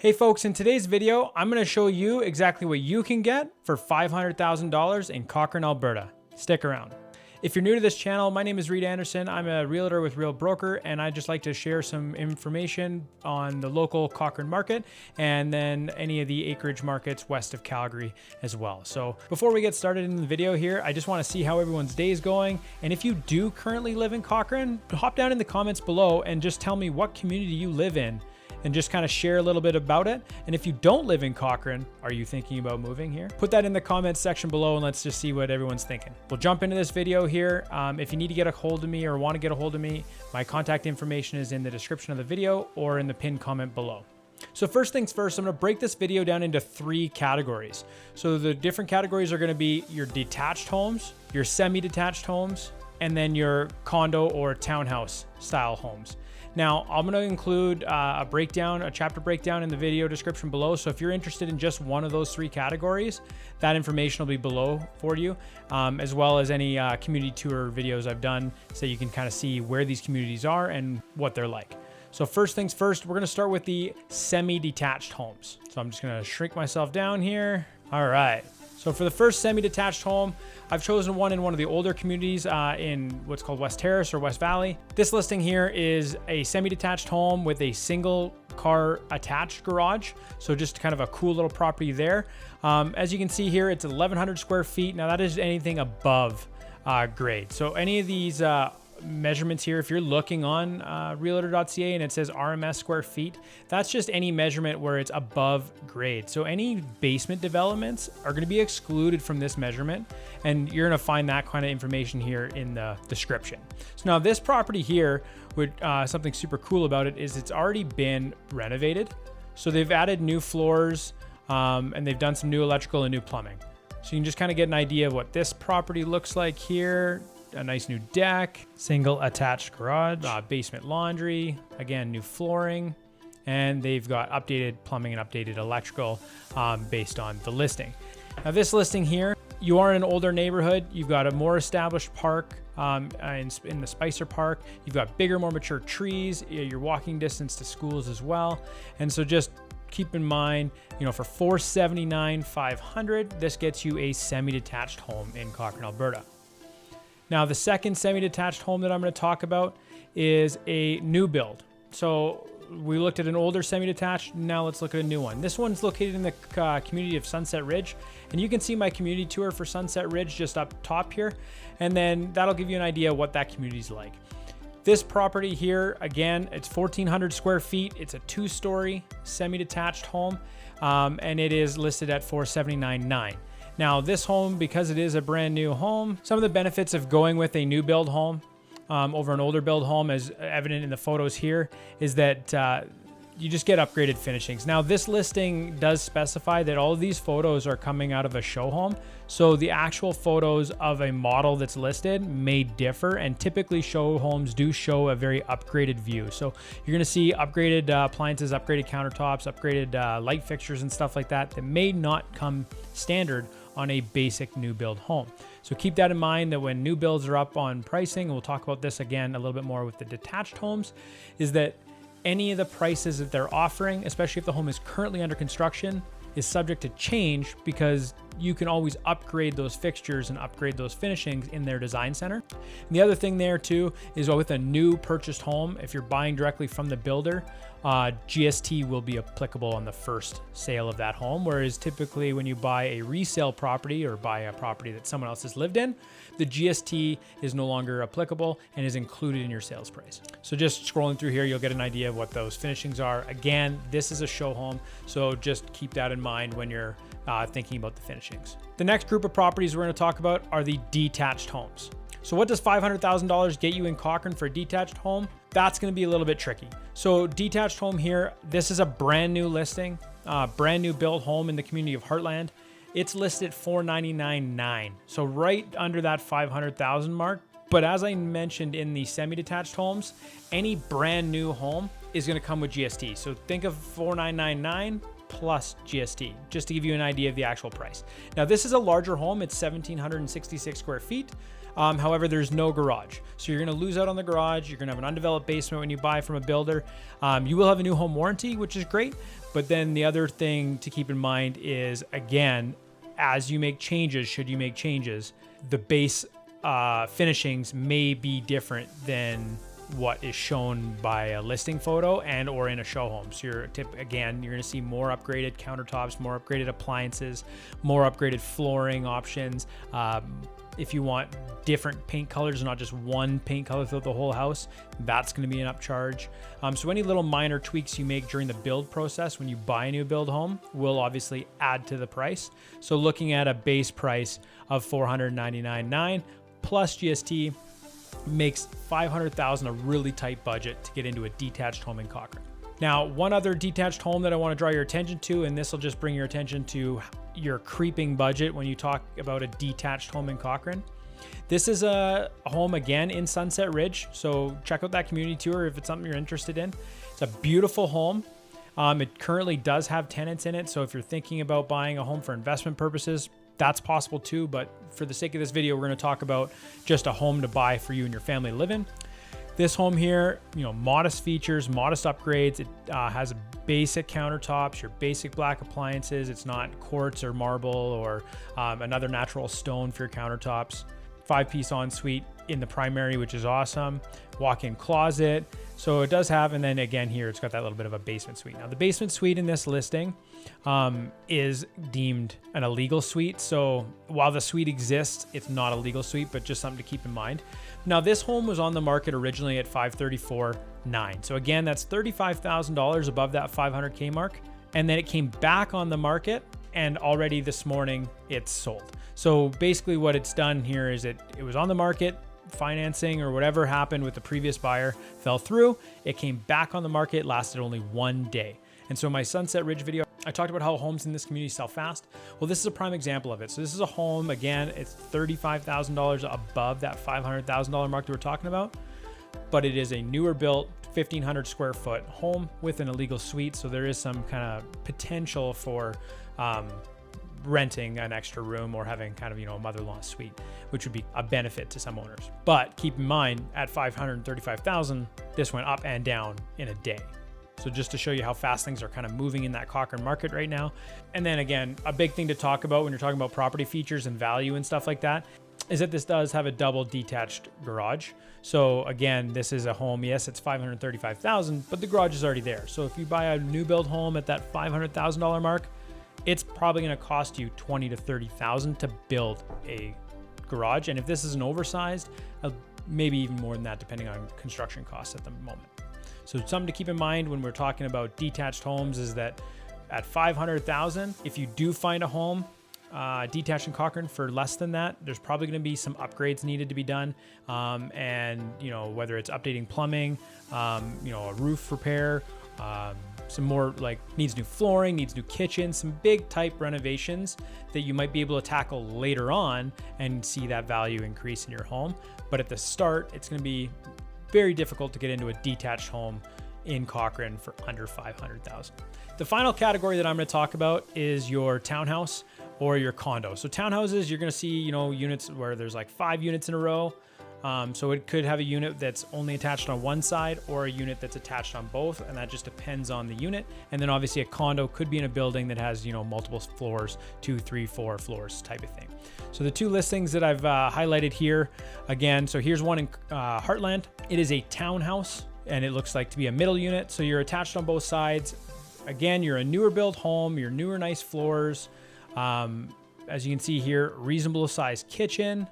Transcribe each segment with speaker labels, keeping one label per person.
Speaker 1: Hey folks, in today's video, I'm going to show you exactly what you can get for $500,000 in Cochrane, Alberta. Stick around. If you're new to this channel, my name is Reed Anderson. I'm a realtor with Real Broker, and I just like to share some information on the local Cochrane market and then any of the acreage markets west of Calgary as well. So before we get started in the video here, I just want to see how everyone's day is going. And if you do currently live in Cochrane, hop down in the comments below and just tell me what community you live in, and just kind of share a little bit about it. And if you don't live in Cochrane, are you thinking about moving here? Put that in the comments section below and let's just see what everyone's thinking. We'll jump into this video here. If you need to get a hold of me or want to get a hold of me, my contact information is in the description of the video or in the pinned comment below. So first things first, I'm going to break this video down into 3 categories. So the different categories are going to be your detached homes, your semi-detached homes, and then your condo or townhouse style homes. Now, I'm going to include a chapter breakdown in the video description below. So if you're interested in just one of those 3 categories, that information will be below for you, as well as any community tour videos I've done so you can kind of see where these communities are and what they're like. So first things first, we're going to start with the semi-detached homes. So I'm just going to shrink myself down here. All right. So for the first semi-detached home, I've chosen one in one of the older communities in what's called West Terrace or West Valley. This listing here is a semi-detached home with a single car attached garage. So just kind of a cool little property there. As you can see here, it's 1,100 square feet. Now that is anything above grade. So any of these measurements here, if you're looking on realtor.ca and it says RMS square feet, that's just any measurement where it's above grade. So any basement developments are going to be excluded from this measurement, and you're going to find that kind of information here in the description. So now this property here, with something super cool about it is it's already been renovated. So they've added new floors and they've done some new electrical and new plumbing. So you can just kind of get an idea of what this property looks like here. A nice new deck, single attached garage, basement laundry, again, new flooring, and they've got updated plumbing and updated electrical based on the listing. Now this listing here, you are in an older neighborhood. You've got a more established park in the Spicer Park. You've got bigger, more mature trees. You're walking distance to schools as well. And so just keep in mind, for $479,500, this gets you a semi-detached home in Cochrane, Alberta. Now, the second semi-detached home that I'm going to talk about is a new build. So we looked at an older semi-detached. Now let's look at a new one. This one's located in the community of Sunset Ridge. And you can see my community tour for Sunset Ridge just up top here. And then that'll give you an idea what that community's like. This property here, again, it's 1,400 square feet. It's a 2-story semi-detached home. And it is listed at $479,900. Now this home, because it is a brand new home, some of the benefits of going with a new build home over an older build home, as evident in the photos here, is that you just get upgraded finishings. Now this listing does specify that all of these photos are coming out of a show home. So the actual photos of a model that's listed may differ, and typically show homes do show a very upgraded view. So you're gonna see upgraded appliances, upgraded countertops, upgraded light fixtures and stuff like that may not come standard on a basic new build home. So keep that in mind, that when new builds are up on pricing, and we'll talk about this again a little bit more with the detached homes, is that any of the prices that they're offering, especially if the home is currently under construction, is subject to change, because you can always upgrade those fixtures and upgrade those finishings in their design center. And the other thing there too is with a new purchased home, if you're buying directly from the builder, GST will be applicable on the first sale of that home. Whereas typically when you buy a resale property or buy a property that someone else has lived in, the GST is no longer applicable and is included in your sales price. So just scrolling through here, you'll get an idea of what those finishings are. Again, this is a show home, so just keep that in mind when you're thinking about the finishings. The next group of properties we're going to talk about are the detached homes. So what does $500,000 get you in Cochrane for a detached home? That's going to be a little bit tricky. So detached home here, this is a brand new listing, brand new built home in the community of Heartland. It's listed $499,900. So right under that $500,000 mark. But as I mentioned in the semi-detached homes, any brand new home is going to come with GST. So think of $499,900 plus GST, just to give you an idea of the actual price. Now this is a larger home. It's 1,766 square feet. However, there's no garage. So you're gonna lose out on the garage. You're gonna have an undeveloped basement when you buy from a builder. You will have a new home warranty, which is great. But then the other thing to keep in mind is, again, as you make changes, should you make changes, the base finishings may be different than what is shown by a listing photo and or in a show home. So you're gonna see more upgraded countertops, more upgraded appliances, more upgraded flooring options. If you want different paint colors, not just one paint color throughout the whole house, that's gonna be an upcharge. So any little minor tweaks you make during the build process when you buy a new build home will obviously add to the price. So looking at a base price of $499,900 plus GST makes $500,000 a really tight budget to get into a detached home in Cochrane. Now, one other detached home that I want to draw your attention to, and this will just bring your attention to your creeping budget when you talk about a detached home in Cochrane. This is a home again in Sunset Ridge, so check out that community tour if it's something you're interested in. It's a beautiful home. It currently does have tenants in it, so if you're thinking about buying a home for investment purposes, that's possible too, but for the sake of this video, we're going to talk about just a home to buy for you and your family to live in. This home here, modest features, modest upgrades. It has basic countertops, your basic black appliances. It's not quartz or marble or another natural stone for your countertops. 5-piece ensuite in the primary, which is awesome. Walk-in closet. So it does have, and then again here, it's got that little bit of a basement suite. Now the basement suite in this listing is deemed an illegal suite. So while the suite exists, it's not a legal suite, but just something to keep in mind. Now this home was on the market originally at $534,900. So again, that's $35,000 above that $500K mark. And then it came back on the market, and already this morning it's sold. So basically what it's done here is it was on the market, financing or whatever happened with the previous buyer fell through. It came back on the market, lasted only 1 day. And so my Sunset Ridge video, I talked about how homes in this community sell fast. Well, this is a prime example of it. So this is a home, again, it's $35,000 above that $500,000 mark that we're talking about, but it is a newer built 1,500 square foot home with an illegal suite. So there is some kind of potential for renting an extra room or having kind of, a mother-in-law suite, which would be a benefit to some owners. But keep in mind, at $535,000, this went up and down in a day. So just to show you how fast things are kind of moving in that Cochrane market right now. And then again, a big thing to talk about when you're talking about property features and value and stuff like that is that this does have a double detached garage. So again, this is a home, yes, it's $535,000, but the garage is already there. So if you buy a new build home at that $500,000 mark, it's probably going to cost you $20,000 to $30,000 to build a garage. And if this is an oversized, maybe even more than that, depending on construction costs at the moment. So something to keep in mind when we're talking about detached homes is that at $500,000, if you do find a home detached in Cochrane for less than that, there's probably going to be some upgrades needed to be done. And whether it's updating plumbing, a roof repair, some more needs new flooring, needs new kitchen, some big type renovations that you might be able to tackle later on and see that value increase in your home. But at the start, it's going to be very difficult to get into a detached home in Cochrane for under $500,000. The final category that I'm going to talk about is your townhouse or your condo. So townhouses, you're going to see, units where there's 5 units in a row. So it could have a unit that's only attached on one side or a unit that's attached on both, and that just depends on the unit. And then obviously a condo could be in a building that has, multiple floors, 2, 3, 4 floors type of thing. So the 2 listings that I've highlighted here, again, so here's one in Heartland. It is a townhouse and it looks like to be a middle unit. So you're attached on both sides. Again, you're a newer build home, your newer nice floors. As you can see here, reasonable sized kitchen.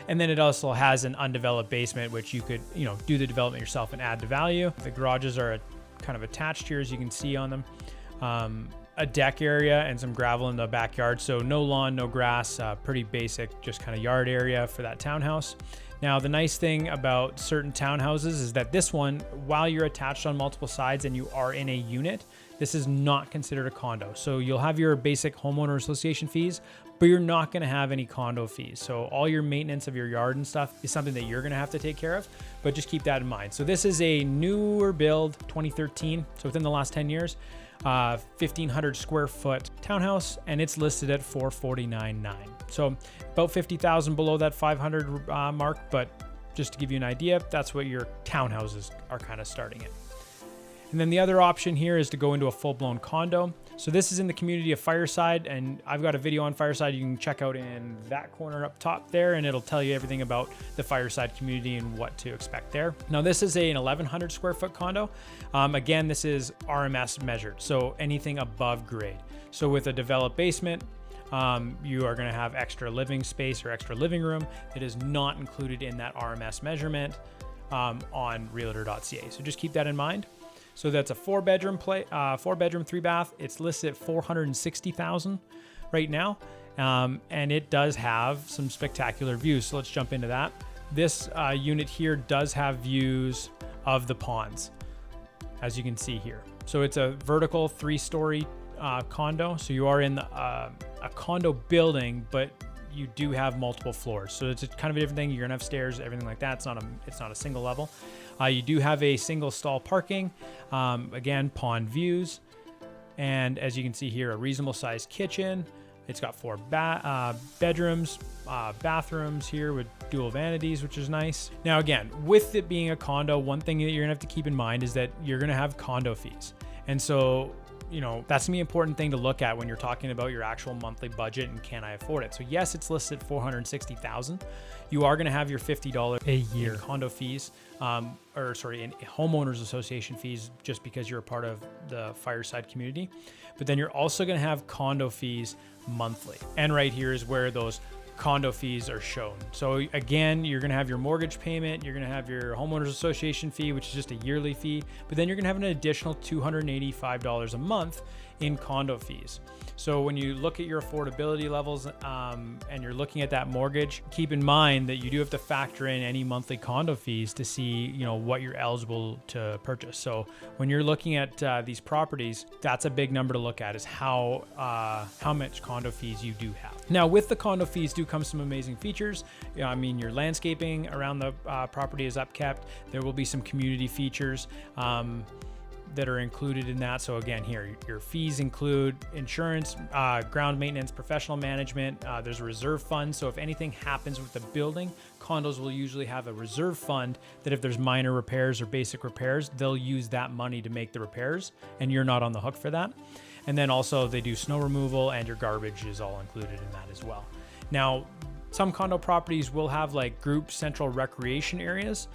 Speaker 1: And then it also has an undeveloped basement, which you could, do the development yourself and add to value. The garages are kind of attached here, as you can see on them. A deck area and some gravel in the backyard. So no lawn, no grass, pretty basic, just kind of yard area for that townhouse. Now, the nice thing about certain townhouses is that this one, while you're attached on multiple sides and you are in a unit, this is not considered a condo. So you'll have your basic homeowner association fees, but you're not going to have any condo fees. So all your maintenance of your yard and stuff is something that you're going to have to take care of, but just keep that in mind. So this is a newer build, 2013. So within the last 10 years, 1,500 square foot townhouse, and it's listed at $449,900. So about 50,000 below that 500 mark, but just to give you an idea, that's what your townhouses are kind of starting at. And then the other option here is to go into a full-blown condo. So this is in the community of Fireside, and I've got a video on Fireside you can check out in that corner up top there, and it'll tell you everything about the Fireside community and what to expect there. Now this is an 1,100 square foot condo. Again, this is RMS measured, so anything above grade. So with a developed basement, you are going to have extra living space or extra living room that is not included in that RMS measurement on Realtor.ca. So just keep that in mind. So that's a 4-bedroom, 3-bath. It's listed at $460,000 right now, and it does have some spectacular views. So let's jump into that. This unit here does have views of the ponds, as you can see here. So it's a vertical 3-story condo. So you are in a condo building, but you do have multiple floors. So it's kind of a different thing. You're gonna have stairs, everything like that. It's not a single level. You do have a single stall parking. Again, pond views. And as you can see here, a reasonable sized kitchen. It's got 4 bedrooms, bathrooms here with dual vanities, which is nice. Now, again, with it being a condo, one thing that you're gonna have to keep in mind is that you're gonna have condo fees. And so, you know, that's gonna be an important thing to look at when you're talking about your actual monthly budget and can I afford it. So yes, it's listed at $460,000. You are gonna have your $50 a year in condo fees, in homeowners association fees, just because you're a part of the Fireside community. But then you're also gonna have condo fees monthly. And right here is where those condo fees are shown. So again, you're gonna have your mortgage payment, you're gonna have your homeowners association fee, which is just a yearly fee, but then you're gonna have an additional $285 a month in condo fees. So when you look at your affordability levels and you're looking at that mortgage, keep in mind that you do have to factor in any monthly condo fees to see, you know, what you're eligible to purchase. So when you're looking at these properties, that's a big number to look at, is how much condo fees you do have. Now with the condo fees do come some amazing features. You know, I mean, your landscaping around the property is upkept. There will be some community features that are included in that. So again, here, your fees include insurance, ground maintenance, professional management. There's a reserve fund. So if anything happens with the building, condos will usually have a reserve fund that if there's minor repairs or basic repairs, they'll use that money to make the repairs, and you're not on the hook for that. And then also they do snow removal, and your garbage is all included in that as well. Now, some condo properties will have like group central recreation areas.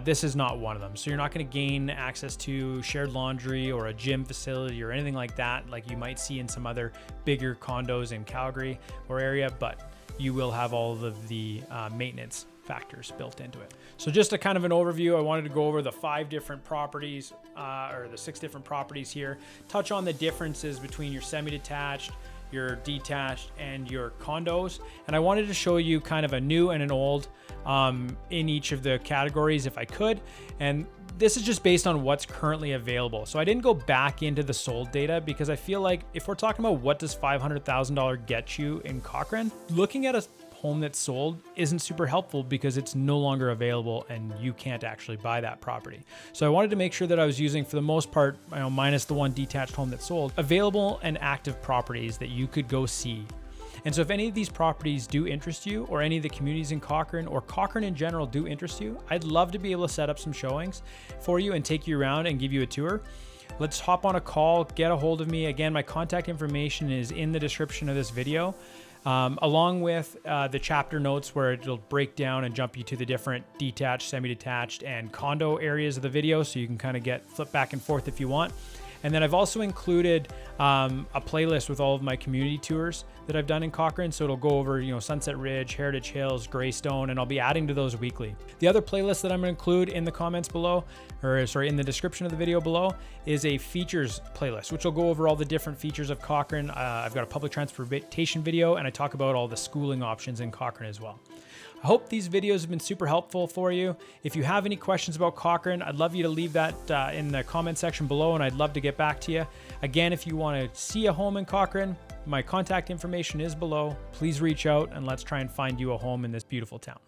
Speaker 1: This is not one of them. So you're not going to gain access to shared laundry or a gym facility or anything like that, like you might see in some other bigger condos in Calgary or area, but you will have all of the maintenance factors built into it. So just a kind of an overview, I wanted to go over the 5 different properties or the 6 different properties here, touch on the differences between your semi-detached, your detached, and your condos. And I wanted to show you kind of a new and an old in each of the categories if I could. And this is just based on what's currently available. So I didn't go back into the sold data because I feel like if we're talking about what does $500,000 get you in Cochrane, looking at a home that's sold isn't super helpful because it's no longer available and you can't actually buy that property. So I wanted to make sure that I was using, for the most part, you know, minus the one detached home that's sold, available and active properties that you could go see. And so if any of these properties do interest you, or any of the communities in Cochrane or Cochrane in general do interest you, I'd love to be able to set up some showings for you and take you around and give you a tour. Let's hop on a call, get a hold of me. Again, my contact information is in the description of this video. Along with the chapter notes where it'll break down and jump you to the different detached, semi-detached, and condo areas of the video, so you can kind of flip back and forth if you want. And then I've also included a playlist with all of my community tours that I've done in Cochrane. So it'll go over, you know, Sunset Ridge, Heritage Hills, Greystone, and I'll be adding to those weekly. The other playlist that I'm going to include in the comments below, in the description of the video below, is a features playlist, which will go over all the different features of Cochrane. I've got a public transportation video, and I talk about all the schooling options in Cochrane as well. I hope these videos have been super helpful for you. If you have any questions about Cochrane, I'd love you to leave that in the comment section below, and I'd love to get back to you. Again, if you want to see a home in Cochrane, my contact information is below. Please reach out and let's try and find you a home in this beautiful town.